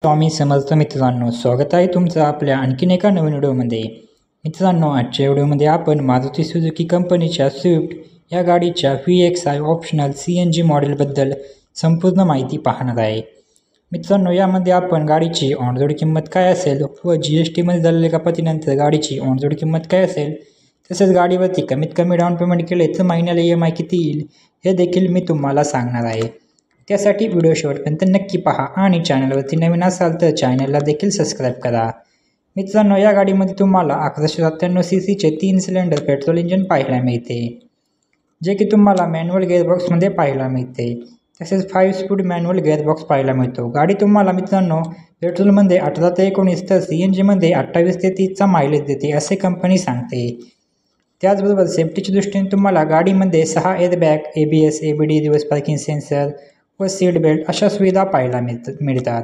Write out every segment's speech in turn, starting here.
स्वामी समर्थ मित्रांनो, स्वागत आहे तुमचं आपल्या आणखीन एका नवीन व्हिडिओमध्ये। मित्रांनो, आजच्या व्हिडिओमध्ये आपण मारुती सुझुकी कंपनीच्या स्विफ्ट या गाडीच्या VXI ऑप्शनल CNG मॉडेलबद्दल संपूर्ण माहिती पाहणार आहे। मित्रांनो, यामध्ये आपण गाडीची ऑन रोड किंमत काय असेल व GST मध्ये झालेल्या कपातीनंतर गाडीची ऑन रोड किंमत काय असेल, तसेच गाडीवरती कमीत कमी डाऊन पेमेंट केले तर महिन्याला EMI किती येईल हे देखील मी तुम्हाला सांगणार आहे। त्यासाठी व्हिडिओ शेवटपर्यंत नक्की पहा आणि चॅनलवरती नवीन असाल तर चॅनलला देखील सबस्क्राईब करा। मित्रांनो, या गाडीमध्ये तुम्हाला 1197 सीसीचे 3 सिलेंडर पेट्रोल इंजिन पाहायला मिळते, जे की तुम्हाला मॅन्युअल गिअरबॉक्समध्ये पाहायला मिळते। तसेच 5 स्पीड मॅन्युअल गिअरबॉक्स पाहायला मिळतो। गाडी तुम्हाला मित्रांनो पेट्रोलमध्ये 18 ते 19 तर CNGमध्ये 28 ते 30चा मायलेज देते असे कंपनी सांगते। त्याचबरोबर सेफ्टीच्या दृष्टीने तुम्हाला गाडीमध्ये 6 airbag, ABS, ABD, reverse parking sensor व सीट बेल्ट अशा सुविधा पाहायला मिळतात।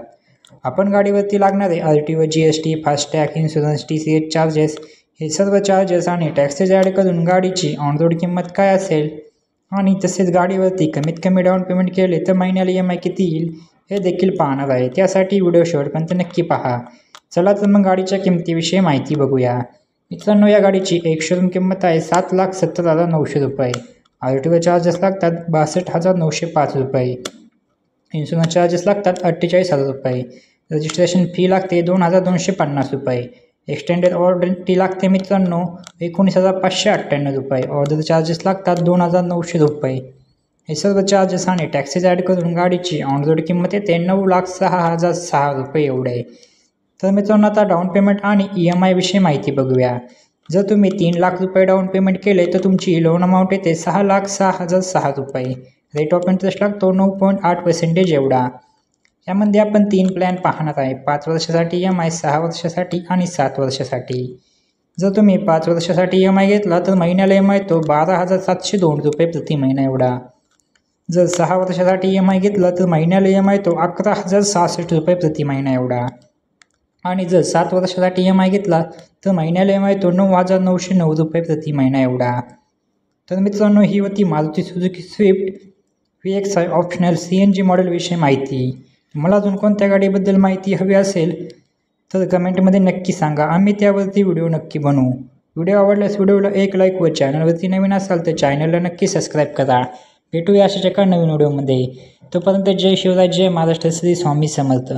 आपण गाडीवरती लागणारे RTO व GST, FASTag, insurance, TCS charges हे सर्व चार्जेस आणि टॅक्सेस ॲड करून गाडीची ऑन रोड किंमत काय असेल आणि तसेच गाडीवरती कमीत कमी डाऊन पेमेंट केले तर महिन्याला EMI किती येईल हे देखील पाहणार आहे। त्यासाठी व्हिडिओ शेवटपर्यंत नक्की पहा। चला तर मग गाडीच्या किमतीविषयी माहिती बघूया। मित्रांनो, या गाडीची एक शोरूम किंमत आहे 7,70,900 रुपये। RTO चार्जेस लागतात 62,905 रुपये। इन्शुरन्स चार्जेस लागतात 48,000 रुपये। रजिस्ट्रेशन फी लागते 2,250 रुपये। एक्सटेंडेड वॉरंटी लागते मित्रांनो 19,598 रुपये। ऑर्डर चार्जेस लागतात 2,900 रुपये। हे सर्व चार्जेस आणि टॅक्सेस ॲड करून गाडीची ऑन रोड किंमत येते 9,06,006 रुपये एवढे। तर मित्रांनो, आता डाऊन पेमेंट आणि EMI विषयी माहिती बघूया। जर तुम्ही 3 लाख रुपये डाऊन पेमेंट केले तर तुमची लोन अमाऊंट येते 6,06,006 रुपये। रेट ऑफ इंटरेस्ट लागतो 9.8% एवढा। यामध्ये आपण 3 प्लॅन पाहणार आहे, 5 वर्षासाठी EMI, 6 वर्षासाठी आणि 7 वर्षासाठी। जर तुम्ही 5 वर्षासाठी EMI घेतला तर महिन्याला EMI तो 12,702 रुपये प्रति महिना एवढा। जर 6 वर्षासाठी EMI घेतला तर महिन्याला EMI तो 11,066 रुपये प्रति महिना एवढा। आणि जर 7 वर्षासाठी EMI घेतला तर महिन्याला EMI तो 9,909 रुपये प्रति महिना एवढा। तर मित्रांनो, ही होती Maruti Suzuki Swift VXI optional CNG मॉडेलविषयी माहिती। मला अजून कोणत्या गाडीबद्दल माहिती हवी असेल तर कमेंटमध्ये नक्की सांगा, आम्ही त्यावरती व्हिडिओ नक्की बनवू। व्हिडिओ आवडल्यास व्हिडिओला एक लाईक व चॅनलवरती नवीन असाल तर चॅनलला नक्की सबस्क्राईब करा। भेटूया अशाच एका नवीन व्हिडिओमध्ये। तोपर्यंत जय शिवराय, जय महाराष्ट्र, श्री स्वामी समर्थ।